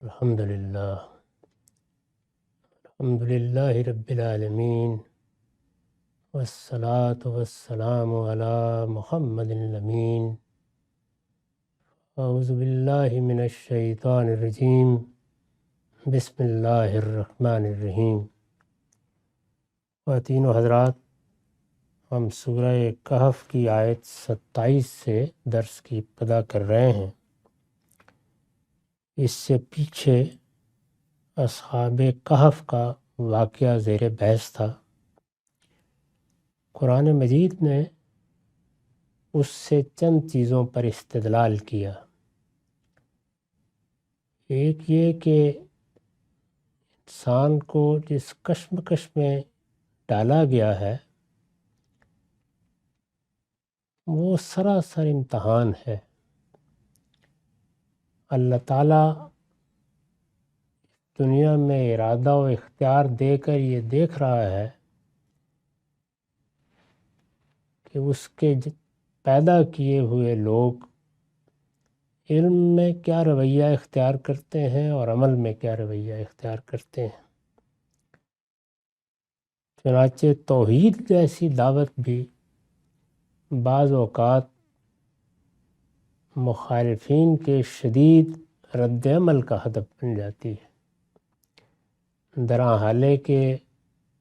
الحمد للہ رب العالمین والصلاة والسلام علی محمد الامین اعوذ باللہ من الشیطان الرجیم بسم اللہ الرحمن الرحیم۔ خواتین و حضرات، ہم سورہ کہف کی آیت 27 سے درس کی ابتدا کر رہے ہیں۔ اس سے پیچھے اصحاب کہف کا واقعہ زیر بحث تھا۔ قرآن مجید نے اس سے چند چیزوں پر استدلال کیا۔ ایک یہ کہ انسان کو جس کشمکش میں ڈالا گیا ہے وہ سراسر امتحان ہے۔ اللہ تعالیٰ دنیا میں ارادہ و اختیار دے کر یہ دیکھ رہا ہے کہ اس کے پیدا کیے ہوئے لوگ علم میں کیا رویہ اختیار کرتے ہیں اور عمل میں کیا رویہ اختیار کرتے ہیں۔ چنانچہ توحید جیسی دعوت بھی بعض اوقات مخالفین کے شدید رد عمل کا ہدف بن جاتی ہے، درحالے کہ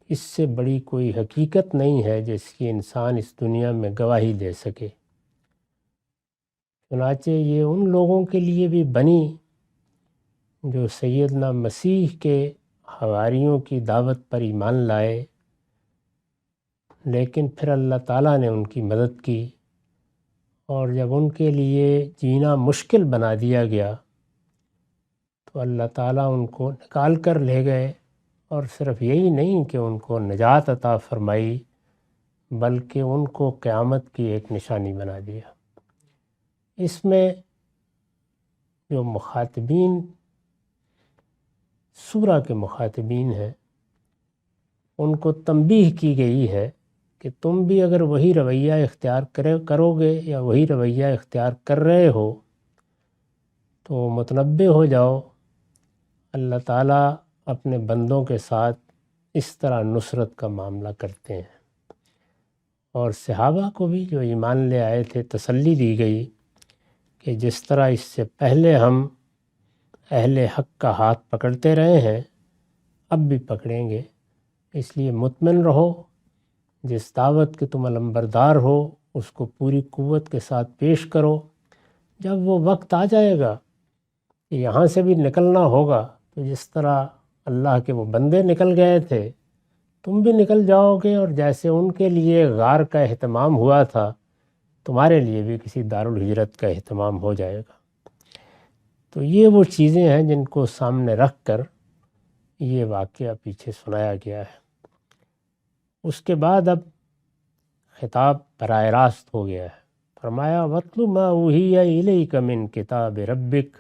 اس سے بڑی کوئی حقیقت نہیں ہے جس کی انسان اس دنیا میں گواہی دے سکے۔ چنانچہ یہ ان لوگوں کے لیے بھی بنی جو سیدنا مسیح کے حواریوں کی دعوت پر ایمان لائے، لیکن پھر اللہ تعالیٰ نے ان کی مدد کی، اور جب ان کے لیے جینا مشکل بنا دیا گیا تو اللہ تعالیٰ ان کو نکال کر لے گئے، اور صرف یہی نہیں کہ ان کو نجات عطا فرمائی بلکہ ان کو قیامت کی ایک نشانی بنا دیا۔ اس میں جو مخاطبین سورہ کے مخاطبین ہیں ان کو تنبیہ کی گئی ہے کہ تم بھی اگر وہی رویہ اختیار کرو گے یا وہی رویہ اختیار کر رہے ہو تو متنبہ ہو جاؤ، اللہ تعالیٰ اپنے بندوں کے ساتھ اس طرح نصرت کا معاملہ کرتے ہیں۔ اور صحابہ کو بھی جو ایمان لے آئے تھے تسلی دی گئی کہ جس طرح اس سے پہلے ہم اہل حق کا ہاتھ پکڑتے رہے ہیں اب بھی پکڑیں گے، اس لیے مطمئن رہو، جس دعوت کے تم علمبردار ہو اس کو پوری قوت کے ساتھ پیش کرو۔ جب وہ وقت آ جائے گا کہ یہاں سے بھی نکلنا ہوگا تو جس طرح اللہ کے وہ بندے نکل گئے تھے تم بھی نکل جاؤ گے، اور جیسے ان کے لیے غار کا اہتمام ہوا تھا تمہارے لیے بھی کسی دارالہجرت کا اہتمام ہو جائے گا۔ تو یہ وہ چیزیں ہیں جن کو سامنے رکھ کر یہ واقعہ پیچھے سنایا گیا ہے۔ اس کے بعد اب خطاب براہ راست ہو گیا ہے۔ فرمایا وَاتْلُ مَا أُوحِیَ إِلَيْکَ مِن کتاب ربک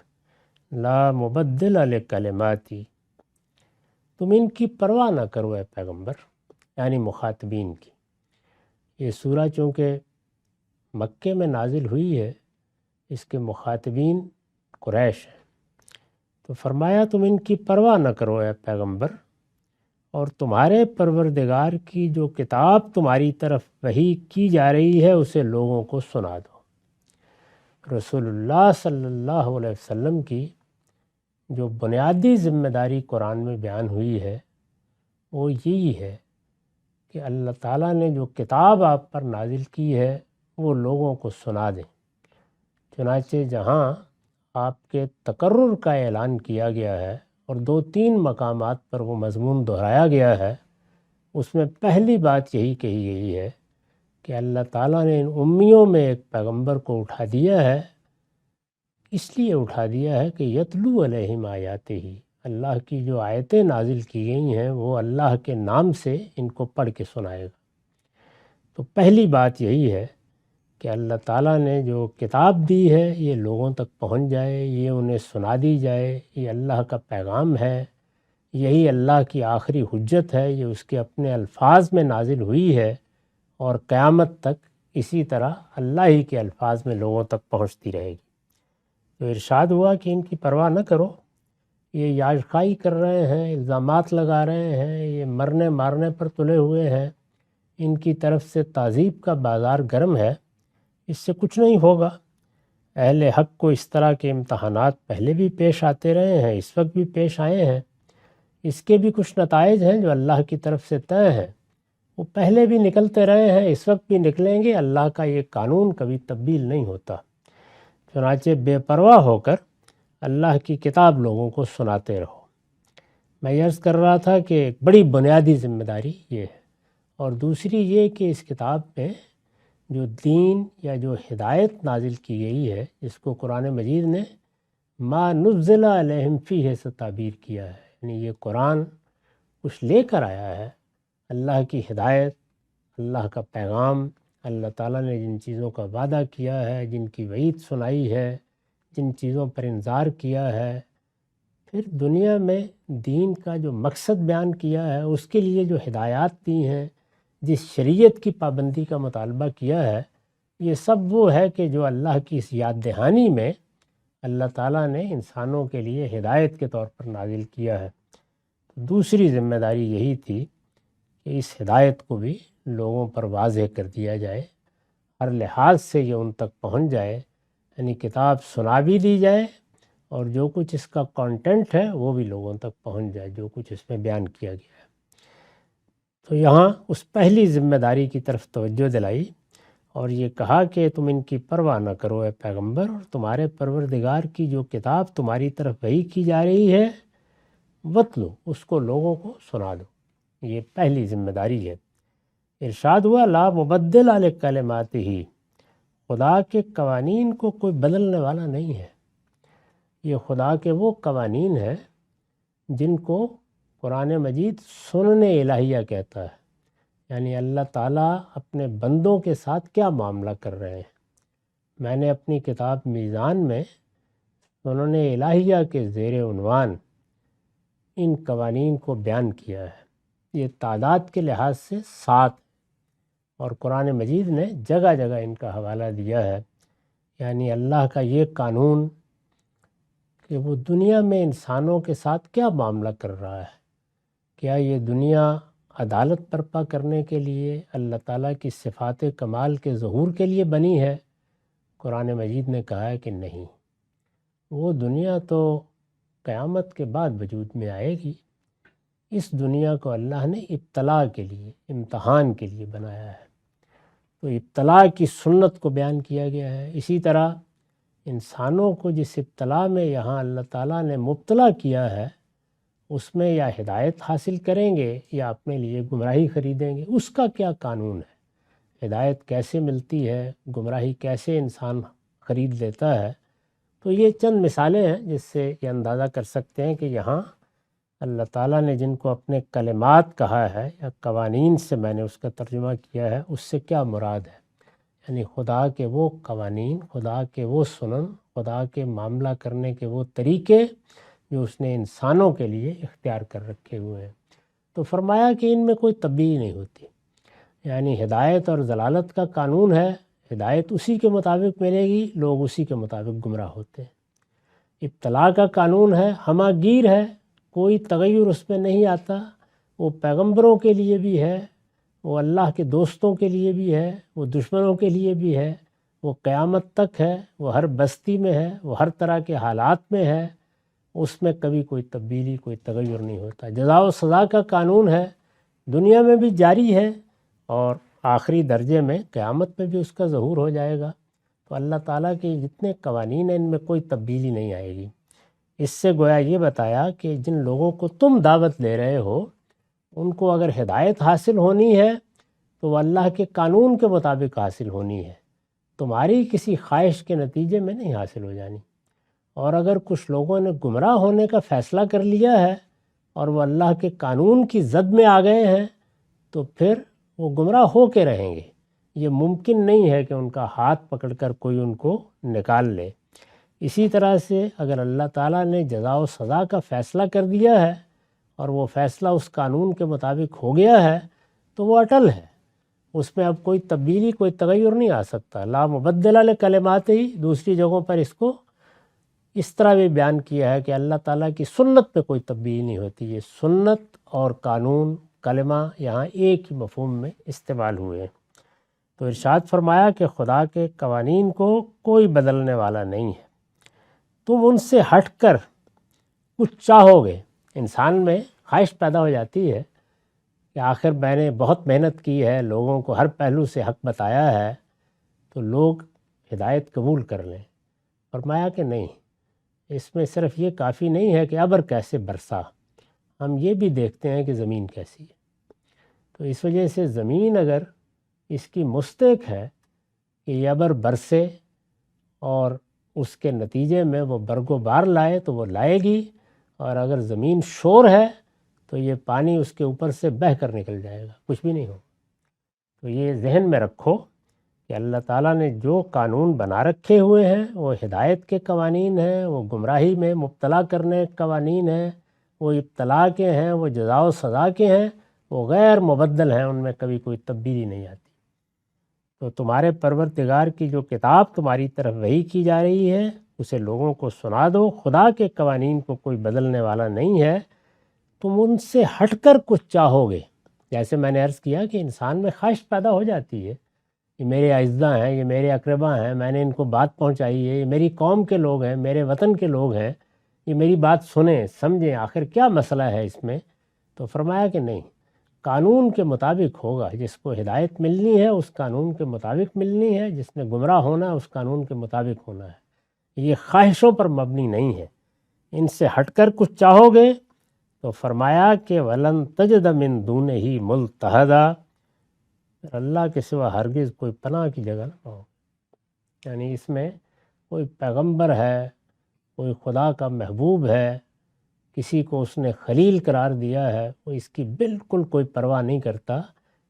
لا مبدل لکلماتی، تم ان کی پرواہ نہ کرو اے پیغمبر، یعنی مخاطبین کی۔ یہ سورہ چونکہ مکے میں نازل ہوئی ہے، اس کے مخاطبین قریش ہیں، تو فرمایا تم ان کی پرواہ نہ کرو اے پیغمبر، اور تمہارے پروردگار کی جو کتاب تمہاری طرف وحی کی جا رہی ہے اسے لوگوں کو سنا دو۔ رسول اللہ صلی اللہ علیہ وسلم کی جو بنیادی ذمہ داری قرآن میں بیان ہوئی ہے وہ یہی ہے کہ اللہ تعالیٰ نے جو کتاب آپ پر نازل کی ہے وہ لوگوں کو سنا دیں۔ چنانچہ جہاں آپ کے تقرر کا اعلان کیا گیا ہے اور 2-3 مقامات پر وہ مضمون دہرایا گیا ہے، اس میں پہلی بات یہی کہی گئی ہے کہ اللہ تعالیٰ نے ان امیوں میں ایک پیغمبر کو اٹھا دیا ہے، اس لیے اٹھا دیا ہے کہ یتلو علیہم آیاتہ، اللہ کی جو آیتیں نازل کی گئی ہیں وہ اللہ کے نام سے ان کو پڑھ کے سنائے گا۔ تو پہلی بات یہی ہے کہ اللہ تعالیٰ نے جو کتاب دی ہے یہ لوگوں تک پہنچ جائے، یہ انہیں سنا دی جائے، یہ اللہ کا پیغام ہے، یہی اللہ کی آخری حجت ہے، یہ اس کے اپنے الفاظ میں نازل ہوئی ہے، اور قیامت تک اسی طرح اللہ ہی کے الفاظ میں لوگوں تک پہنچتی رہے گی۔ تو ارشاد ہوا کہ ان کی پرواہ نہ کرو، یہ یاشخائی کر رہے ہیں، الزامات لگا رہے ہیں، یہ مرنے مارنے پر تلے ہوئے ہیں، ان کی طرف سے تعذیب کا بازار گرم ہے، اس سے کچھ نہیں ہوگا۔ اہل حق کو اس طرح کے امتحانات پہلے بھی پیش آتے رہے ہیں، اس وقت بھی پیش آئے ہیں، اس کے بھی کچھ نتائج ہیں جو اللہ کی طرف سے طے ہیں، وہ پہلے بھی نکلتے رہے ہیں، اس وقت بھی نکلیں گے۔ اللہ کا یہ قانون کبھی تبدیل نہیں ہوتا۔ چنانچہ بے پرواہ ہو کر اللہ کی کتاب لوگوں کو سناتے رہو۔ میں عرض کر رہا تھا کہ ایک بڑی بنیادی ذمہ داری یہ ہے، اور دوسری یہ کہ اس کتاب میں جو دین یا جو ہدایت نازل کی گئی ہے، جس کو قرآن مجید نے ما نزل علیہم فیہ سے تعبیر کیا ہے، یعنی یہ قرآن کچھ لے کر آیا ہے، اللہ کی ہدایت، اللہ کا پیغام، اللہ تعالیٰ نے جن چیزوں کا وعدہ کیا ہے، جن کی وعید سنائی ہے، جن چیزوں پر انذار کیا ہے، پھر دنیا میں دین کا جو مقصد بیان کیا ہے، اس کے لیے جو ہدایات دی ہیں، جس شریعت کی پابندی کا مطالبہ کیا ہے، یہ سب وہ ہے کہ جو اللہ کی اس یاد دہانی میں اللہ تعالیٰ نے انسانوں کے لیے ہدایت کے طور پر نازل کیا ہے۔ دوسری ذمہ داری یہی تھی کہ اس ہدایت کو بھی لوگوں پر واضح کر دیا جائے، ہر لحاظ سے یہ ان تک پہنچ جائے، یعنی کتاب سنا بھی دی جائے اور جو کچھ اس کا کانٹینٹ ہے وہ بھی لوگوں تک پہنچ جائے، جو کچھ اس میں بیان کیا گیا ہے۔ تو یہاں اس پہلی ذمہ داری کی طرف توجہ دلائی اور یہ کہا کہ تم ان کی پرواہ نہ کرو اے پیغمبر، اور تمہارے پروردگار کی جو کتاب تمہاری طرف وحی کی جا رہی ہے وَاتْلُو، اس کو لوگوں کو سنا دو، یہ پہلی ذمہ داری ہے۔ ارشاد ہوا لا مبدل لکلماتہ، خدا کے قوانین کو کوئی بدلنے والا نہیں ہے۔ یہ خدا کے وہ قوانین ہیں جن کو قرآن مجید سنن الہیہ کہتا ہے، یعنی اللہ تعالیٰ اپنے بندوں کے ساتھ کیا معاملہ کر رہے ہیں۔ میں نے اپنی کتاب میزان میں سنن الہیہ کے زیر عنوان ان قوانین کو بیان کیا ہے۔ یہ تعداد کے لحاظ سے 7، اور قرآن مجید نے جگہ جگہ ان کا حوالہ دیا ہے، یعنی اللہ کا یہ قانون کہ وہ دنیا میں انسانوں کے ساتھ کیا معاملہ کر رہا ہے۔ کیا یہ دنیا عدالت برپا کرنے کے لیے، اللہ تعالیٰ کی صفات کمال کے ظہور کے لیے بنی ہے؟ قرآن مجید نے کہا ہے کہ نہیں، وہ دنیا تو قیامت کے بعد وجود میں آئے گی۔ اس دنیا کو اللہ نے ابتلاء کے لیے، امتحان کے لیے بنایا ہے، تو ابتلاء کی سنت کو بیان کیا گیا ہے۔ اسی طرح انسانوں کو جس ابتلاء میں یہاں اللہ تعالیٰ نے مبتلا کیا ہے، اس میں یا ہدایت حاصل کریں گے یا اپنے لیے گمراہی خریدیں گے، اس کا کیا قانون ہے، ہدایت کیسے ملتی ہے، گمراہی کیسے انسان خرید لیتا ہے۔ تو یہ چند مثالیں ہیں جس سے یہ اندازہ کر سکتے ہیں کہ یہاں اللہ تعالیٰ نے جن کو اپنے کلمات کہا ہے یا قوانین سے میں نے اس کا ترجمہ کیا ہے، اس سے کیا مراد ہے، یعنی خدا کے وہ قوانین، خدا کے وہ سنن، خدا کے معاملہ کرنے کے وہ طریقے جو اس نے انسانوں کے لیے اختیار کر رکھے ہوئے ہیں۔ تو فرمایا کہ ان میں کوئی تبدیلی نہیں ہوتی، یعنی ہدایت اور ضلالت کا قانون ہے، ہدایت اسی کے مطابق ملے گی، لوگ اسی کے مطابق گمراہ ہوتے ہیں۔ ابتلاء کا قانون ہے، ہمہ گیر ہے، کوئی تغیر اس میں نہیں آتا، وہ پیغمبروں کے لیے بھی ہے، وہ اللہ کے دوستوں کے لیے بھی ہے، وہ دشمنوں کے لیے بھی ہے، وہ قیامت تک ہے، وہ ہر بستی میں ہے، وہ ہر طرح کے حالات میں ہے، اس میں کبھی کوئی تبدیلی، کوئی تغیر نہیں ہوتا۔ جزا و سزا کا قانون ہے، دنیا میں بھی جاری ہے اور آخری درجے میں قیامت میں بھی اس کا ظہور ہو جائے گا۔ تو اللہ تعالیٰ کے جتنے قوانین ہیں ان میں کوئی تبدیلی نہیں آئے گی۔ اس سے گویا یہ بتایا کہ جن لوگوں کو تم دعوت دے رہے ہو ان کو اگر ہدایت حاصل ہونی ہے تو وہ اللہ کے قانون کے مطابق حاصل ہونی ہے، تمہاری کسی خواہش کے نتیجے میں نہیں حاصل ہو جانی۔ اور اگر کچھ لوگوں نے گمراہ ہونے کا فیصلہ کر لیا ہے اور وہ اللہ کے قانون کی زد میں آ گئے ہیں تو پھر وہ گمراہ ہو کے رہیں گے، یہ ممکن نہیں ہے کہ ان کا ہاتھ پکڑ کر کوئی ان کو نکال لے۔ اسی طرح سے اگر اللہ تعالیٰ نے جزا و سزا کا فیصلہ کر دیا ہے اور وہ فیصلہ اس قانون کے مطابق ہو گیا ہے تو وہ اٹل ہے، اس میں اب کوئی تبدیلی، کوئی تغیر نہیں آ سکتا۔ لا مبدل لکلماتہ، دوسری جگہوں پر اس کو اس طرح بھی بیان کیا ہے کہ اللہ تعالیٰ کی سنت پہ کوئی تبدیلی نہیں ہوتی. یہ سنت اور قانون کلمہ یہاں ایک ہی مفہوم میں استعمال ہوئے ہیں. تو ارشاد فرمایا کہ خدا کے قوانین کو کوئی بدلنے والا نہیں ہے. تم ان سے ہٹ کر کچھ چاہو گے. انسان میں خواہش پیدا ہو جاتی ہے کہ آخر میں نے بہت محنت کی ہے، لوگوں کو ہر پہلو سے حق بتایا ہے، تو لوگ ہدایت قبول کر لیں. فرمایا کہ نہیں، اس میں صرف یہ کافی نہیں ہے کہ ابر کیسے برسا، ہم یہ بھی دیکھتے ہیں کہ زمین کیسی ہے. تو اس وجہ سے زمین اگر اس کی مستحق ہے کہ یہ ابر برسے اور اس کے نتیجے میں وہ برگ و بار لائے تو وہ لائے گی، اور اگر زمین شور ہے تو یہ پانی اس کے اوپر سے بہہ کر نکل جائے گا، کچھ بھی نہیں ہوگا. تو یہ ذہن میں رکھو کہ اللہ تعالیٰ نے جو قانون بنا رکھے ہوئے ہیں وہ ہدایت کے قوانین ہیں، وہ گمراہی میں مبتلا کرنے کے قوانین ہیں، وہ ابتلا کے ہیں، وہ جزا و سزا کے ہیں، وہ غیر مبدل ہیں، ان میں کبھی کوئی تبدیلی نہیں آتی. تو تمہارے پروردگار کی جو کتاب تمہاری طرف وحی کی جا رہی ہے اسے لوگوں کو سنا دو. خدا کے قوانین کو کوئی بدلنے والا نہیں ہے. تم ان سے ہٹ کر کچھ چاہو گے. جیسے میں نے عرض کیا کہ انسان میں خواہش پیدا ہو جاتی ہے، یہ میرے اعزاء ہیں، یہ میرے اقربا ہیں، میں نے ان کو بات پہنچائی ہے، یہ میری قوم کے لوگ ہیں، میرے وطن کے لوگ ہیں، یہ میری بات سنیں سمجھیں، آخر کیا مسئلہ ہے اس میں. تو فرمایا کہ نہیں، قانون کے مطابق ہوگا. جس کو ہدایت ملنی ہے اس قانون کے مطابق ملنی ہے، جس نے گمراہ ہونا ہے اس قانون کے مطابق ہونا ہے. یہ خواہشوں پر مبنی نہیں ہے. ان سے ہٹ کر کچھ چاہو گے تو فرمایا کہ وَلَن تَجِدَ مِن دُونِهِ مُلْتَحَدًا، اللہ کے سوا ہرگز کوئی پناہ کی جگہ نہ پاؤ. یعنی اس میں کوئی پیغمبر ہے، کوئی خدا کا محبوب ہے، کسی کو اس نے خلیل قرار دیا ہے، وہ اس کی بالکل کوئی پرواہ نہیں کرتا،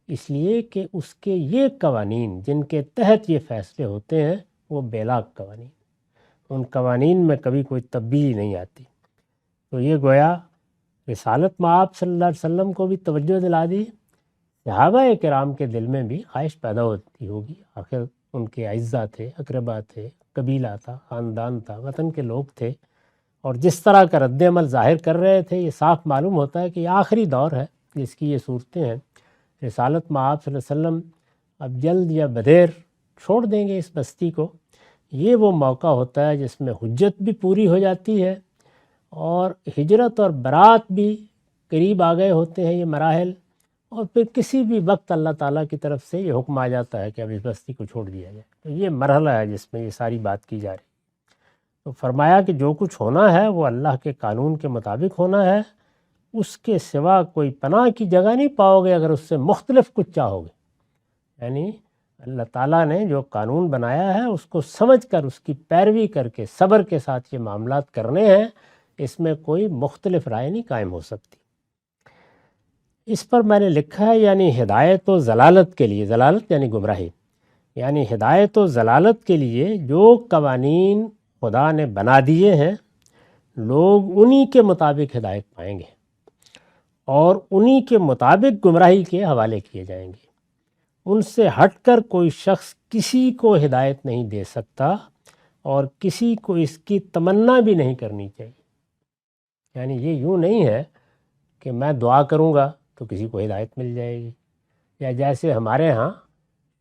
اس لیے کہ اس کے یہ قوانین جن کے تحت یہ فیصلے ہوتے ہیں وہ بے لاگ قوانین، ان قوانین میں کبھی کوئی تبدیلی نہیں آتی. تو یہ گویا رسالت مآب صلی اللہ علیہ وسلم کو بھی توجہ دلا دی. صحابہ کرام کے دل میں بھی خواہش پیدا ہوتی ہوگی، آخر ان کے اعزاء تھے، اقربا تھے، قبیلہ تھا، خاندان تھا، وطن کے لوگ تھے، اور جس طرح کا رد عمل ظاہر کر رہے تھے یہ صاف معلوم ہوتا ہے کہ یہ آخری دور ہے جس کی یہ صورتیں ہیں. رسالت مآب صلی اللہ علیہ وسلم اب جلد یا بدیر چھوڑ دیں گے اس بستی کو. یہ وہ موقع ہوتا ہے جس میں حجت بھی پوری ہو جاتی ہے اور ہجرت اور برات بھی قریب آ گئے ہوتے ہیں یہ مراحل، اور پھر کسی بھی وقت اللہ تعالیٰ کی طرف سے یہ حکم آ جاتا ہے کہ اب اس بستی کو چھوڑ دیا جائے. تو یہ مرحلہ ہے جس میں یہ ساری بات کی جا رہی ہے. تو فرمایا کہ جو کچھ ہونا ہے وہ اللہ کے قانون کے مطابق ہونا ہے، اس کے سوا کوئی پناہ کی جگہ نہیں پاؤ گے اگر اس سے مختلف کچھ چاہو گے. یعنی اللہ تعالیٰ نے جو قانون بنایا ہے اس کو سمجھ کر اس کی پیروی کر کے صبر کے ساتھ یہ معاملات کرنے ہیں، اس میں کوئی مختلف رائے نہیں قائم ہو سکتی. اس پر میں نے لکھا ہے یعنی ہدایت و ضلالت کے لیے، ضلالت یعنی گمراہی، یعنی ہدایت و ضلالت کے لیے جو قوانین خدا نے بنا دیے ہیں لوگ انہی کے مطابق ہدایت پائیں گے اور انہی کے مطابق گمراہی کے حوالے کیے جائیں گے. ان سے ہٹ کر کوئی شخص کسی کو ہدایت نہیں دے سکتا اور کسی کو اس کی تمنا بھی نہیں کرنی چاہیے. یعنی یہ یوں نہیں ہے کہ میں دعا کروں گا تو کسی کو ہدایت مل جائے گی، یا جیسے ہمارے ہاں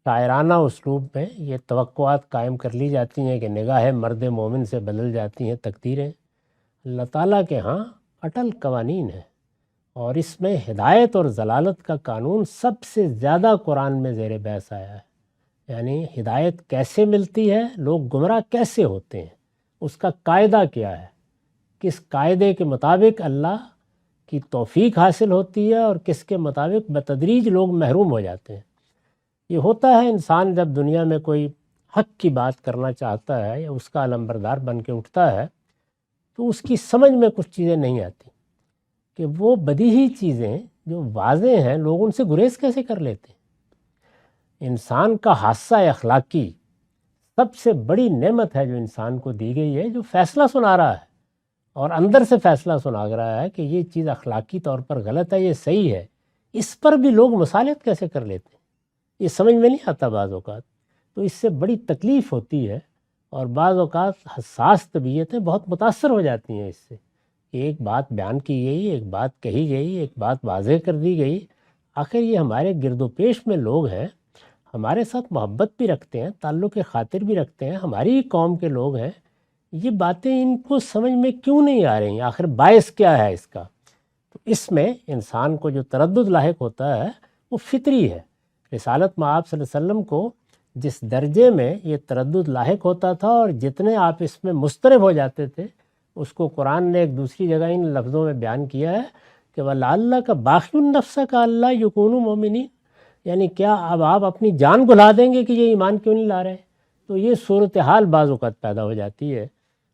شاعرانہ اسلوب میں یہ توقعات قائم کر لی جاتی ہیں کہ نگاہ مرد مومن سے بدل جاتی ہیں تقدیریں. اللہ تعالیٰ کے ہاں اٹل قوانین ہیں اور اس میں ہدایت اور ضلالت کا قانون سب سے زیادہ قرآن میں زیر بحث آیا ہے. یعنی ہدایت کیسے ملتی ہے، لوگ گمراہ کیسے ہوتے ہیں، اس کا قاعدہ کیا ہے، کس قاعدے کے مطابق اللہ کی توفیق حاصل ہوتی ہے اور کس کے مطابق بتدریج لوگ محروم ہو جاتے ہیں. یہ ہوتا ہے انسان جب دنیا میں کوئی حق کی بات کرنا چاہتا ہے یا اس کا علمبردار بن کے اٹھتا ہے تو اس کی سمجھ میں کچھ چیزیں نہیں آتی کہ وہ بدیہی چیزیں جو واضح ہیں لوگ ان سے گریز کیسے کر لیتے ہیں. انسان کا حادثہ اخلاقی سب سے بڑی نعمت ہے جو انسان کو دی گئی ہے، جو فیصلہ سنا رہا ہے اور اندر سے فیصلہ سنا رہا ہے کہ یہ چیز اخلاقی طور پر غلط ہے، یہ صحیح ہے. اس پر بھی لوگ مصالحت کیسے کر لیتے ہیں، یہ سمجھ میں نہیں آتا بعض اوقات. تو اس سے بڑی تکلیف ہوتی ہے اور بعض اوقات حساس طبیعتیں بہت متاثر ہو جاتی ہیں اس سے، ایک بات بیان کی گئی، ایک بات کہی گئی، ایک بات واضح کر دی گئی، آخر یہ ہمارے گرد و پیش میں لوگ ہیں، ہمارے ساتھ محبت بھی رکھتے ہیں، تعلق خاطر بھی رکھتے ہیں، ہماری ہی قوم کے لوگ ہیں، یہ باتیں ان کو سمجھ میں کیوں نہیں آ رہی ہیں؟ آخر باعث کیا ہے اس کا؟ تو اس میں انسان کو جو تردد لاحق ہوتا ہے وہ فطری ہے۔ رسالت مآب صلی اللہ علیہ وسلم کو جس درجے میں یہ تردد لاحق ہوتا تھا اور جتنے آپ اس میں مضطرب ہو جاتے تھے، اس کو قرآن نے ایک دوسری جگہ ان لفظوں میں بیان کیا ہے کہ وَلَعَلَّكَ بَاخِعٌ نَفْسَكَ أَلَّا يَكُونُوا مُؤْمِنِينَ، یعنی کیا اب آپ اپنی جان گھلا دیں گے کہ یہ ایمان کیوں نہیں لا رہے؟ تو یہ صورتحال بعض اوقات پیدا ہو جاتی ہے۔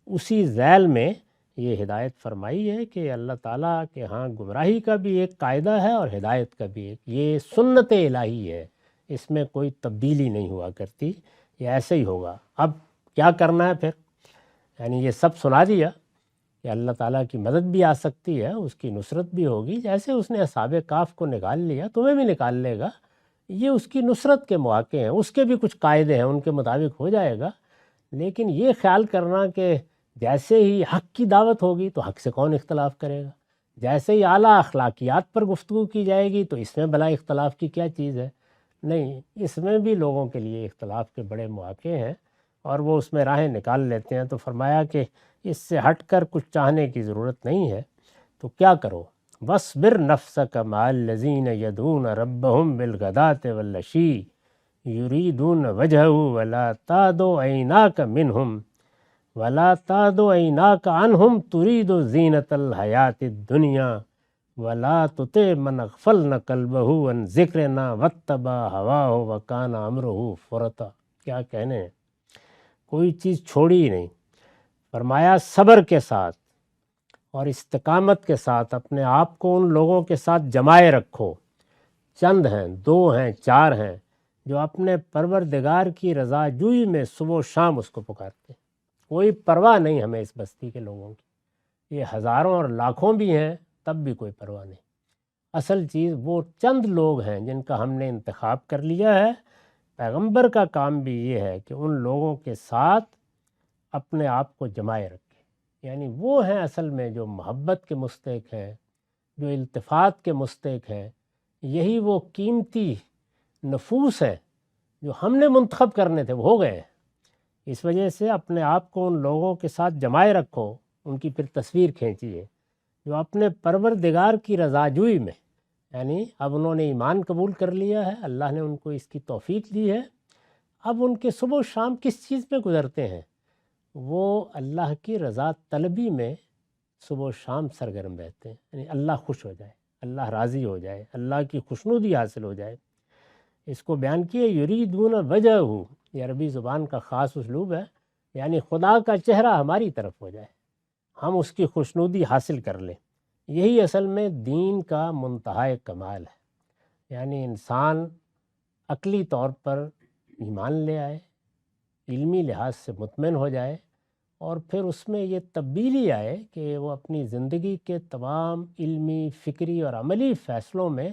اسی ذیل میں یہ ہدایت فرمائی ہے کہ اللہ تعالیٰ کے ہاں گمراہی کا بھی ایک قاعدہ ہے اور ہدایت کا بھی ایک، یہ سنت الہی ہے، اس میں کوئی تبدیلی نہیں ہوا کرتی، یہ ایسے ہی ہوگا۔ اب کیا کرنا ہے پھر؟ یعنی یہ سب سنا دیا کہ اللہ تعالیٰ کی مدد بھی آ سکتی ہے، اس کی نصرت بھی ہوگی، جیسے اس نے اصحاب کہف کو نکال لیا تمہیں بھی نکال لے گا، یہ اس کی نصرت کے مواقع ہیں، اس کے بھی کچھ قاعدے ہیں، ان کے مطابق ہو جائے گا۔ لیکن یہ خیال کرنا کہ جیسے ہی حق کی دعوت ہوگی تو حق سے کون اختلاف کرے گا، جیسے ہی اعلیٰ اخلاقیات پر گفتگو کی جائے گی تو اس میں بھلا اختلاف کی کیا چیز ہے؟ نہیں، اس میں بھی لوگوں کے لیے اختلاف کے بڑے مواقع ہیں اور وہ اس میں راہیں نکال لیتے ہیں۔ تو فرمایا کہ اس سے ہٹ کر کچھ چاہنے کی ضرورت نہیں ہے، تو کیا کرو؟ وَاصْبِرْ نَفْسَكَ مَعَ الَّذِينَ يَدْعُونَ رَبَّهُمْ بِالْغَدَاةِ وَالْعَشِيِّ يُرِيدُونَ وَجْهَهُ وَلَا تَعْدُ عَيْنَاكَ مِنْهُمْ وَلَا تَعْدُ عَيْنَاكَ عَنْهُمْ تُرِيدُ زِينَةَ الْحَيَاةِ الدُّنْيَا وَلَا تُطِعْ مَنْ أَغْفَلْنَا قَلْبَهُ عَنْ ذِكْرِنَا وَاتَّبَعَ هَوَاهُ وَكَانَ أَمْرُهُ فُرَطًا۔ کیا کہنے ہیں، کوئی چیز چھوڑی ہی نہیں۔ فرمایا صبر کے ساتھ اور استقامت کے ساتھ اپنے آپ کو ان لوگوں کے ساتھ جمائے رکھو، چند ہیں، دو ہیں، چار ہیں، جو اپنے پروردگار کی رضا جوئی میں صبح و شام اس کو پکارتے ہیں۔ کوئی پرواہ نہیں ہمیں اس بستی کے لوگوں کی، یہ ہزاروں اور لاکھوں بھی ہیں تب بھی کوئی پرواہ نہیں۔ اصل چیز وہ چند لوگ ہیں جن کا ہم نے انتخاب کر لیا ہے۔ پیغمبر کا کام بھی یہ ہے کہ ان لوگوں کے ساتھ اپنے آپ کو جمائے رکھے، یعنی وہ ہیں اصل میں جو محبت کے مستحق ہیں، جو التفات کے مستحق ہیں، یہی وہ قیمتی نفوس ہیں جو ہم نے منتخب کرنے تھے، وہ ہو گئے ہیں۔ اس وجہ سے اپنے آپ کو ان لوگوں کے ساتھ جمائے رکھو، ان کی پھر تصویر کھینچیے جو اپنے پروردگار کی رضا جوئی میں، یعنی اب انہوں نے ایمان قبول کر لیا ہے، اللہ نے ان کو اس کی توفیق دی ہے، اب ان کے صبح و شام کس چیز پہ گزرتے ہیں؟ وہ اللہ کی رضا طلبی میں صبح و شام سرگرم رہتے ہیں، یعنی اللہ خوش ہو جائے، اللہ راضی ہو جائے، اللہ کی خوشنودی حاصل ہو جائے۔ اس کو بیان کیے یریدون وجہہ، یہ عربی زبان کا خاص اسلوب ہے، یعنی خدا کا چہرہ ہماری طرف ہو جائے، ہم اس کی خوشنودی حاصل کر لیں۔ یہی اصل میں دین کا منتہائے کمال ہے، یعنی انسان عقلی طور پر ایمان لے آئے، علمی لحاظ سے مطمئن ہو جائے، اور پھر اس میں یہ تبدیلی آئے کہ وہ اپنی زندگی کے تمام علمی، فکری اور عملی فیصلوں میں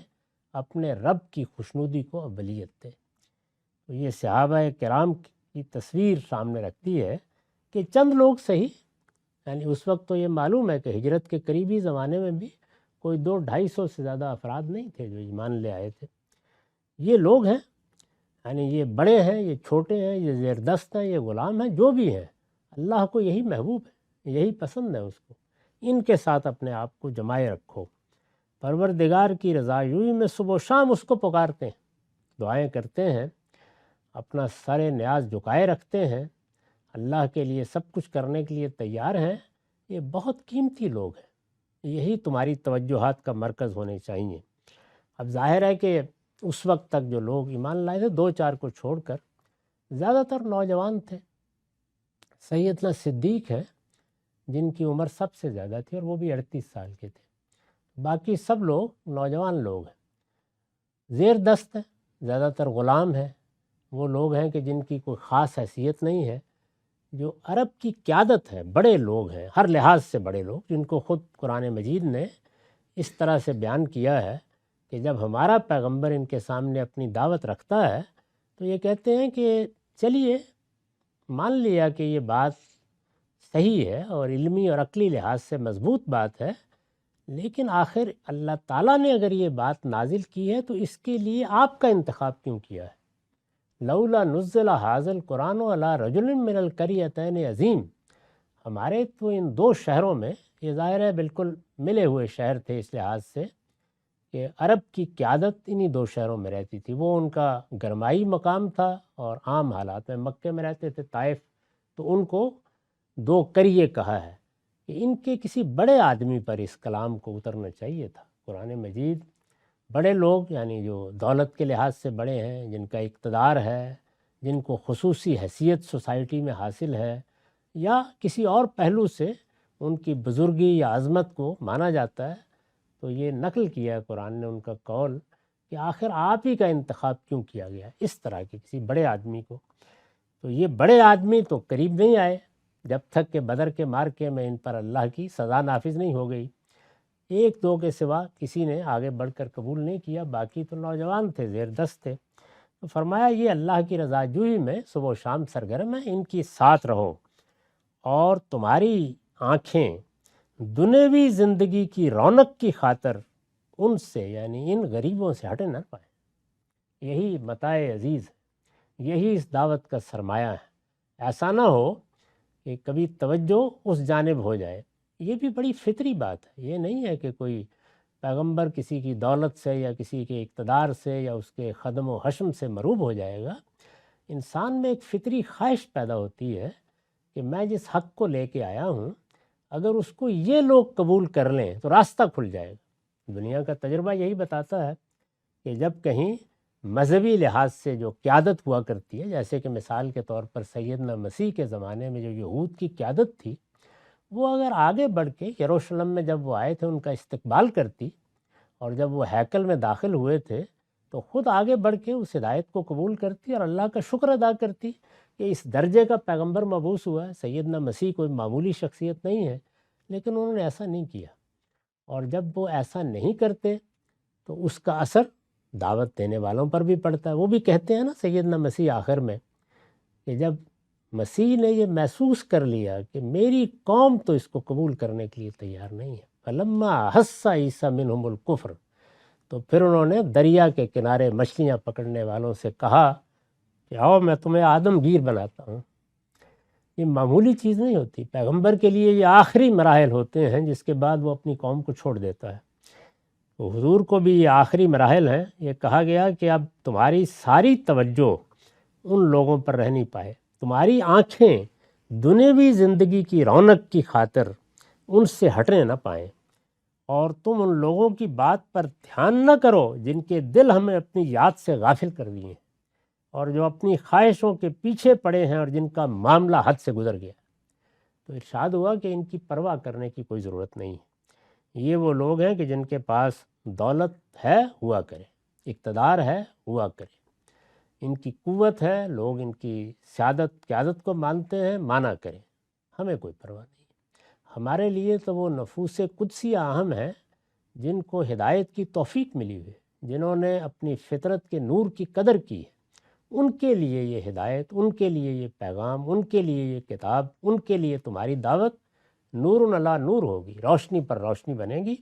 اپنے رب کی خوشنودی کو اولیت دے۔ تو یہ صحابہ کرام کی تصویر سامنے رکھتی ہے کہ چند لوگ صحیح، یعنی اس وقت تو یہ معلوم ہے کہ ہجرت کے قریبی زمانے میں بھی کوئی 200-250 سے زیادہ افراد نہیں تھے جو ایمان لے آئے تھے۔ یہ لوگ ہیں، یعنی یہ بڑے ہیں، یہ چھوٹے ہیں، یہ زیر دست ہیں، یہ غلام ہیں، جو بھی ہیں، اللہ کو یہی محبوب ہے، یہی پسند ہے اس کو۔ ان کے ساتھ اپنے آپ کو جمائے رکھو، پروردگار کی رضا جوئی میں صبح و شام اس کو پکارتے ہیں، دعائیں کرتے ہیں، اپنا سر نیاز جھکائے رکھتے ہیں، اللہ کے لیے سب کچھ کرنے کے لیے تیار ہیں۔ یہ بہت قیمتی لوگ ہیں، یہی تمہاری توجہات کا مرکز ہونے چاہیے۔ اب ظاہر ہے کہ اس وقت تک جو لوگ ایمان لائے تھے، 2-4 کو چھوڑ کر زیادہ تر نوجوان تھے۔ سیدنا صدیق ہیں جن کی عمر سب سے زیادہ تھی اور وہ بھی 38 سال کے تھے، باقی سب لوگ نوجوان لوگ ہیں، زیر دست ہیں، زیادہ تر غلام ہیں، وہ لوگ ہیں کہ جن کی کوئی خاص حیثیت نہیں ہے۔ جو عرب کی قیادت ہے، بڑے لوگ ہیں، ہر لحاظ سے بڑے لوگ، جن کو خود قرآن مجید نے اس طرح سے بیان کیا ہے کہ جب ہمارا پیغمبر ان کے سامنے اپنی دعوت رکھتا ہے تو یہ کہتے ہیں کہ چلیے مان لیا کہ یہ بات صحیح ہے اور علمی اور عقلی لحاظ سے مضبوط بات ہے، لیکن آخر اللہ تعالیٰ نے اگر یہ بات نازل کی ہے تو اس کے لیے آپ کا انتخاب کیوں کیا ہے؟ لولا نزل حاضل قرآن علی رجل من القریتین عظیم، ہمارے تو ان دو شہروں میں، یہ ظاہر ہے بالکل ملے ہوئے شہر تھے اس لحاظ سے کہ عرب کی قیادت انہی دو شہروں میں رہتی تھی، وہ ان کا گرمائی مقام تھا اور عام حالات میں مکے میں رہتے تھے، طائف، تو ان کو دو قریے کہا ہے کہ ان کے کسی بڑے آدمی پر اس کلام کو اترنا چاہیے تھا۔ قرآن مجید بڑے لوگ، یعنی جو دولت کے لحاظ سے بڑے ہیں، جن کا اقتدار ہے، جن کو خصوصی حیثیت سوسائٹی میں حاصل ہے، یا کسی اور پہلو سے ان کی بزرگی یا عظمت کو مانا جاتا ہے، تو یہ نقل کیا ہے قرآن نے ان کا قول کہ آخر آپ ہی کا انتخاب کیوں کیا گیا ہے اس طرح کے کسی بڑے آدمی کو۔ تو یہ بڑے آدمی تو قریب نہیں آئے جب تک کہ بدر کے مارکے میں ان پر اللہ کی سزا نافذ نہیں ہو گئی، ایک دو کے سوا کسی نے آگے بڑھ کر قبول نہیں کیا، باقی تو نوجوان تھے، زیر دست تھے۔ تو فرمایا یہ اللہ کی رضا جوئی میں صبح و شام سرگرم ہے، ان کی ساتھ رہو، اور تمہاری آنکھیں دنیوی زندگی کی رونق کی خاطر ان سے، یعنی ان غریبوں سے ہٹے نہ پائیں۔ یہی متاع عزیز ہے، یہی اس دعوت کا سرمایہ ہے۔ ایسا نہ ہو کہ کبھی توجہ اس جانب ہو جائے، یہ بھی بڑی فطری بات ہے۔ یہ نہیں ہے کہ کوئی پیغمبر کسی کی دولت سے یا کسی کے اقتدار سے یا اس کے خدم و حشم سے مروب ہو جائے گا۔ انسان میں ایک فطری خواہش پیدا ہوتی ہے کہ میں جس حق کو لے کے آیا ہوں، اگر اس کو یہ لوگ قبول کر لیں تو راستہ کھل جائے گا۔ دنیا کا تجربہ یہی بتاتا ہے کہ جب کہیں مذہبی لحاظ سے جو قیادت ہوا کرتی ہے، جیسے کہ مثال کے طور پر سیدنا مسیح کے زمانے میں جو یہود کی قیادت تھی، وہ اگر آگے بڑھ کے یروشلم میں جب وہ آئے تھے ان کا استقبال کرتی، اور جب وہ ہیکل میں داخل ہوئے تھے تو خود آگے بڑھ کے اس ہدایت کو قبول کرتی اور اللہ کا شکر ادا کرتی کہ اس درجے کا پیغمبر مبعوث ہوا ہے۔ سیدنا مسیح کوئی معمولی شخصیت نہیں ہے، لیکن انہوں نے ایسا نہیں کیا، اور جب وہ ایسا نہیں کرتے تو اس کا اثر دعوت دینے والوں پر بھی پڑتا ہے۔ وہ بھی کہتے ہیں نا سیدنا مسیح آخر میں کہ جب مسیح نے یہ محسوس کر لیا کہ میری قوم تو اس کو قبول کرنے کے لیے تیار نہیں ہے، فلما احس عیسی منہم الکفر، تو پھر انہوں نے دریا کے کنارے مچھلیاں پکڑنے والوں سے کہا کہ آؤ میں تمہیں آدم گیر بناتا ہوں۔ یہ معمولی چیز نہیں ہوتی، پیغمبر کے لیے یہ آخری مراحل ہوتے ہیں جس کے بعد وہ اپنی قوم کو چھوڑ دیتا ہے۔ تو حضور کو بھی یہ آخری مراحل ہیں۔ یہ کہا گیا کہ اب تمہاری ساری توجہ ان لوگوں پر رہ نہیں پائے، تمہاری آنکھیں دنیوی زندگی کی رونق کی خاطر ان سے ہٹنے نہ پائیں، اور تم ان لوگوں کی بات پر دھیان نہ کرو جن کے دل ہمیں اپنی یاد سے غافل کر دیے ہیں، اور جو اپنی خواہشوں کے پیچھے پڑے ہیں، اور جن کا معاملہ حد سے گزر گیا۔ تو ارشاد ہوا کہ ان کی پرواہ کرنے کی کوئی ضرورت نہیں ہے۔ یہ وہ لوگ ہیں کہ جن کے پاس دولت ہے ہوا کرے، اقتدار ہے ہوا کرے، ان کی قوت ہے، لوگ ان کی سیادت قیادت کو مانتے ہیں، مانا کریں، ہمیں کوئی پرواہ نہیں۔ ہمارے لیے تو وہ نفوس قدسیہ اہم ہیں جن کو ہدایت کی توفیق ملی ہوئی ہے، جنہوں نے اپنی فطرت کے نور کی قدر کی ہے، ان کے لیے یہ ہدایت، ان کے لیے یہ پیغام، ان کے لیے یہ کتاب، ان کے لیے تمہاری دعوت نور علی نور ہوگی، روشنی پر روشنی بنے گی۔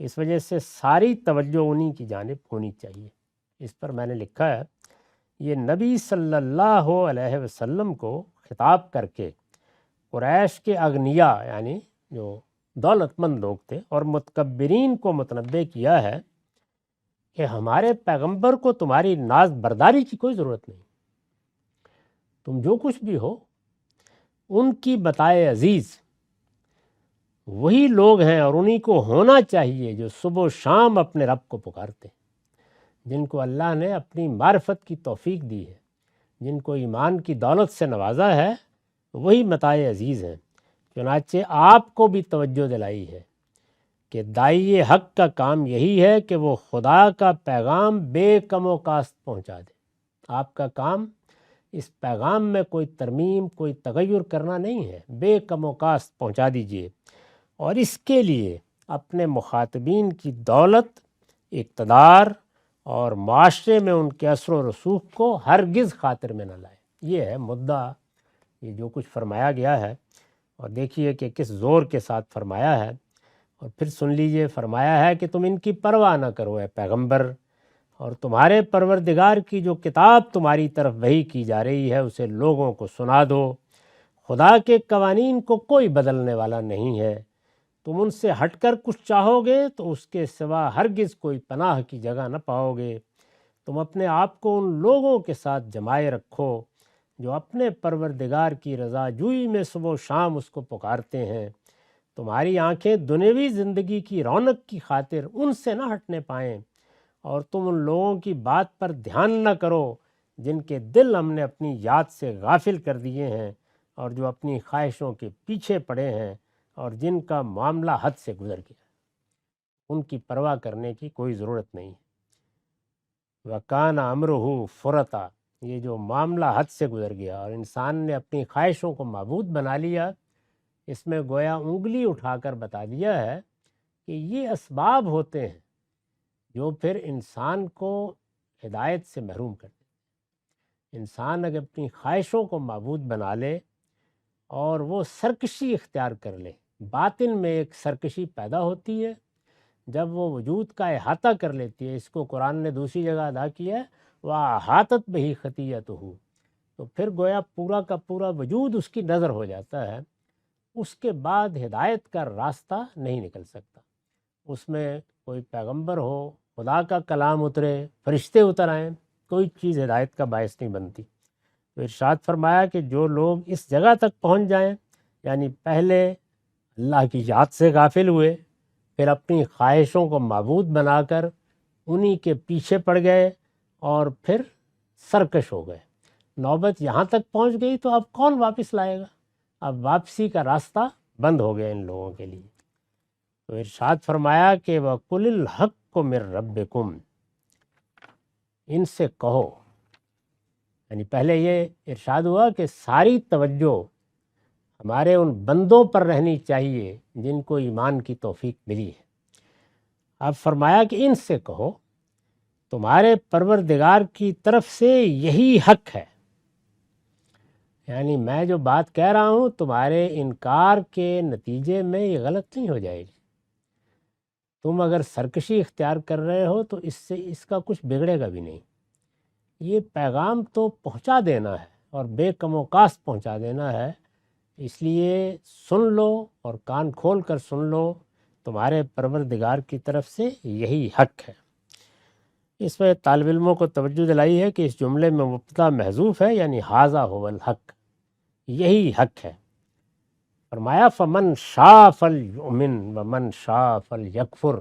اس وجہ سے ساری توجہ انہی کی جانب ہونی چاہیے۔ اس پر میں نے لکھا ہے، یہ نبی صلی اللہ علیہ وسلم کو خطاب کر کے قریش کے اغنیاء، یعنی جو دولت مند لوگ تھے، اور متکبرین کو متنبہ کیا ہے کہ ہمارے پیغمبر کو تمہاری ناز برداری کی کوئی ضرورت نہیں، تم جو کچھ بھی ہو، ان کی بتائے عزیز وہی لوگ ہیں اور انہی کو ہونا چاہیے جو صبح و شام اپنے رب کو پکارتے ہیں، جن کو اللہ نے اپنی معرفت کی توفیق دی ہے، جن کو ایمان کی دولت سے نوازا ہے، وہی متاع عزیز ہیں۔ چنانچہ آپ کو بھی توجہ دلائی ہے کہ داعی حق کا کام یہی ہے کہ وہ خدا کا پیغام بے کم و کاست پہنچا دے۔ آپ کا کام اس پیغام میں کوئی ترمیم، کوئی تغیر کرنا نہیں ہے، بے کم و کاست پہنچا دیجیے، اور اس کے لیے اپنے مخاطبین کی دولت، اقتدار اور معاشرے میں ان کے اثر و رسوخ کو ہرگز خاطر میں نہ لائے۔ یہ ہے مدعا یہ جو کچھ فرمایا گیا ہے، اور دیکھیے کہ کس زور کے ساتھ فرمایا ہے، اور پھر سن لیجئے، فرمایا ہے کہ تم ان کی پرواہ نہ کرو اے پیغمبر، اور تمہارے پروردگار کی جو کتاب تمہاری طرف وحی کی جا رہی ہے اسے لوگوں کو سنا دو۔ خدا کے قوانین کو کوئی بدلنے والا نہیں ہے، تم ان سے ہٹ کر کچھ چاہو گے تو اس کے سوا ہرگز کوئی پناہ کی جگہ نہ پاؤ گے۔ تم اپنے آپ کو ان لوگوں کے ساتھ جمائے رکھو جو اپنے پروردگار کی رضا جوئی میں صبح و شام اس کو پکارتے ہیں۔ تمہاری آنکھیں دنیوی زندگی کی رونق کی خاطر ان سے نہ ہٹنے پائیں، اور تم ان لوگوں کی بات پر دھیان نہ کرو جن کے دل ہم نے اپنی یاد سے غافل کر دیے ہیں، اور جو اپنی خواہشوں کے پیچھے پڑے ہیں، اور جن کا معاملہ حد سے گزر گیا۔ ان کی پرواہ کرنے کی کوئی ضرورت نہیں۔ وَكَانَ أَمْرُهُ فُرَطًا، یہ جو معاملہ حد سے گزر گیا اور انسان نے اپنی خواہشوں کو معبود بنا لیا، اس میں گویا انگلی اٹھا کر بتا دیا ہے کہ یہ اسباب ہوتے ہیں جو پھر انسان کو ہدایت سے محروم کر دیتے ہیں۔ انسان اگر اپنی خواہشوں کو معبود بنا لے اور وہ سرکشی اختیار کر لے، باطن میں ایک سرکشی پیدا ہوتی ہے جب وہ وجود کا احاطہ کر لیتی ہے۔ اس کو قرآن نے دوسری جگہ ادا کیا ہے، وَأَحَاطَتْ بِهِ خَطِيئَتُهُ، تو پھر گویا پورا کا پورا وجود اس کی نظر ہو جاتا ہے۔ اس کے بعد ہدایت کا راستہ نہیں نکل سکتا۔ اس میں کوئی پیغمبر ہو، خدا کا کلام اترے، فرشتے اتر آئیں، کوئی چیز ہدایت کا باعث نہیں بنتی۔ تو ارشاد فرمایا کہ جو لوگ اس جگہ تک پہنچ جائیں، یعنی پہلے اللہ کی یاد سے غافل ہوئے، پھر اپنی خواہشوں کو معبود بنا کر انہی کے پیچھے پڑ گئے، اور پھر سرکش ہو گئے، نوبت یہاں تک پہنچ گئی تو اب کون واپس لائے گا؟ اب واپسی کا راستہ بند ہو گیا ان لوگوں کے لیے۔ تو ارشاد فرمایا کہ وَقُلِ الْحَقُّ مِن رَبِّكُمْ، ان سے کہو، یعنی پہلے یہ ارشاد ہوا کہ ساری توجہ ہمارے ان بندوں پر رہنی چاہیے جن کو ایمان کی توفیق ملی ہے۔ اب فرمایا کہ ان سے کہو تمہارے پروردگار کی طرف سے یہی حق ہے، یعنی میں جو بات کہہ رہا ہوں تمہارے انکار کے نتیجے میں یہ غلط نہیں ہو جائے گی۔ تم اگر سرکشی اختیار کر رہے ہو تو اس سے اس کا کچھ بگڑے گا بھی نہیں۔ یہ پیغام تو پہنچا دینا ہے، اور بے کم و کاست پہنچا دینا ہے، اس لیے سن لو اور کان کھول کر سن لو، تمہارے پروردگار کی طرف سے یہی حق ہے۔ اس میں طالب علموں کو توجہ دلائی ہے کہ اس جملے میں مبتدا محذوف ہے، یعنی ھذا ھو الحق، یہی حق ہے۔ فرمایا فمن شاء فلیؤمن ومن شاء فلیکفر،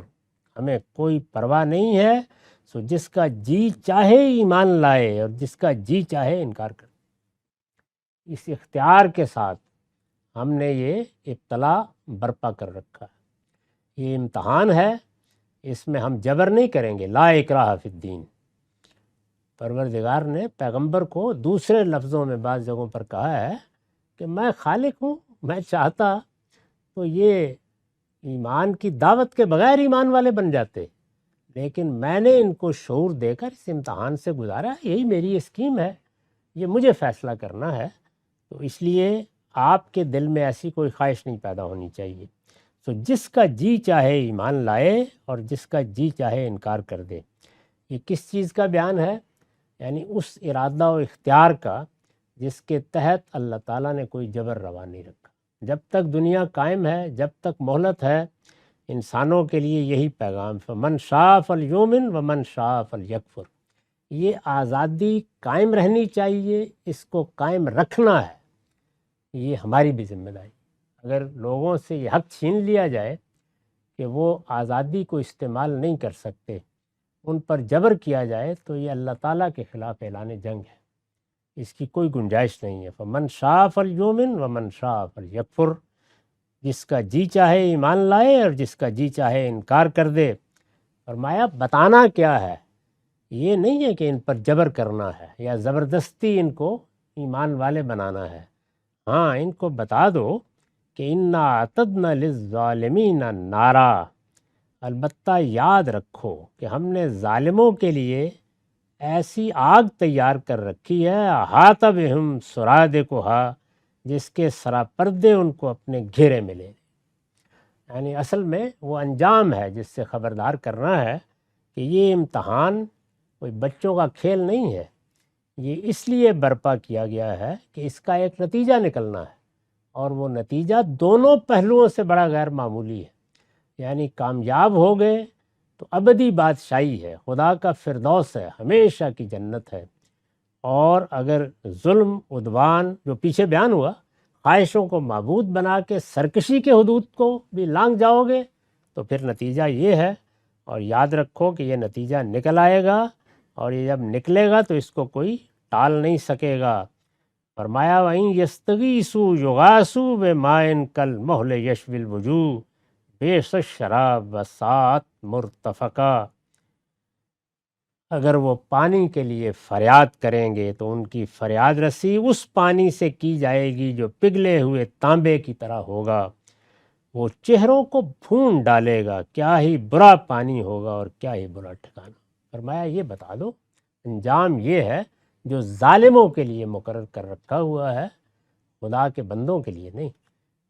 ہمیں کوئی پرواہ نہیں ہے، سو جس کا جی چاہے ایمان لائے اور جس کا جی چاہے انکار کرے۔ اس اختیار کے ساتھ ہم نے یہ ابتلا برپا کر رکھا ہے، یہ امتحان ہے، اس میں ہم جبر نہیں کریں گے، لا اکراہ فی الدین۔ پروردگار نے پیغمبر کو دوسرے لفظوں میں بعض جگہوں پر کہا ہے کہ میں خالق ہوں، میں چاہتا تو یہ ایمان کی دعوت کے بغیر ایمان والے بن جاتے، لیکن میں نے ان کو شعور دے کر اس امتحان سے گزارا، یہی میری اسکیم ہے، یہ مجھے فیصلہ کرنا ہے، تو اس لیے آپ کے دل میں ایسی کوئی خواہش نہیں پیدا ہونی چاہیے۔ تو جس کا جی چاہے ایمان لائے اور جس کا جی چاہے انکار کر دے۔ یہ کس چیز کا بیان ہے؟ یعنی اس ارادہ و اختیار کا جس کے تحت اللہ تعالیٰ نے کوئی جبر روا نہیں رکھا۔ جب تک دنیا قائم ہے، جب تک مہلت ہے، انسانوں کے لیے یہی پیغام، فمن شاء فلیؤمن ومن شاء فلیکفر، یہ آزادی قائم رہنی چاہیے، اس کو قائم رکھنا ہے، یہ ہماری بھی ذمہ داری۔ اگر لوگوں سے یہ حق چھین لیا جائے کہ وہ آزادی کو استعمال نہیں کر سکتے، ان پر جبر کیا جائے، تو یہ اللہ تعالیٰ کے خلاف اعلان جنگ ہے، اس کی کوئی گنجائش نہیں ہے۔ فمن شاء فلیؤمن ومن شاء فلیکفر، جس کا جی چاہے ایمان لائے اور جس کا جی چاہے انکار کر دے۔ فرمایا بتانا کیا ہے، یہ نہیں ہے کہ ان پر جبر کرنا ہے یا زبردستی ان کو ایمان والے بنانا ہے، ہاں ان کو بتا دو کہ انا اعتدنا للظالمین نارا، البتہ یاد رکھو کہ ہم نے ظالموں کے لیے ایسی آگ تیار کر رکھی ہے، احاط بہم سرادقھا، جس کے سراپردے ان کو اپنے گھیرے میں لے لیں۔ یعنی اصل میں وہ انجام ہے جس سے خبردار کرنا ہے کہ یہ امتحان کوئی بچوں کا کھیل نہیں ہے، یہ اس لیے برپا کیا گیا ہے کہ اس کا ایک نتیجہ نکلنا ہے، اور وہ نتیجہ دونوں پہلوؤں سے بڑا غیر معمولی ہے۔ یعنی کامیاب ہو گئے تو ابدی بادشاہی ہے، خدا کا فردوس ہے، ہمیشہ کی جنت ہے، اور اگر ظلم عدوان جو پیچھے بیان ہوا، خواہشوں کو معبود بنا کے سرکشی کے حدود کو بھی لانگ جاؤ گے تو پھر نتیجہ یہ ہے، اور یاد رکھو کہ یہ نتیجہ نکل آئے گا، اور یہ جب نکلے گا تو اس کو کوئی ٹال نہیں سکے گا۔ فرمایا وَإِن يَسْتَغِيثُوا يُغَاثُوا بِمَاءٍ كَالْمُهْلِ يَشْوِي الْوُجُوهَ بِئْسَ الشَّرَابُ وَسَاءَتْ مُرْتَفَقًا۔ اگر وہ پانی کے لیے فریاد کریں گے تو ان کی فریاد رسی اس پانی سے کی جائے گی جو پگھلے ہوئے تانبے کی طرح ہوگا، وہ چہروں کو بھون ڈالے گا، کیا ہی برا پانی ہوگا اور کیا ہی برا ٹھکانہ۔ فرمایا یہ بتا دو، انجام یہ ہے جو ظالموں کے لیے مقرر کر رکھا ہوا ہے، خدا کے بندوں کے لیے نہیں۔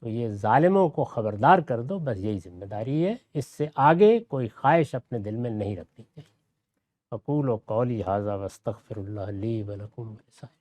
تو یہ ظالموں کو خبردار کر دو، بس یہی ذمہ داری ہے، اس سے آگے کوئی خواہش اپنے دل میں نہیں رکھنی چاہیے۔ اقول قولی ھذا واستغفر اللہ لی ولکم ولسائر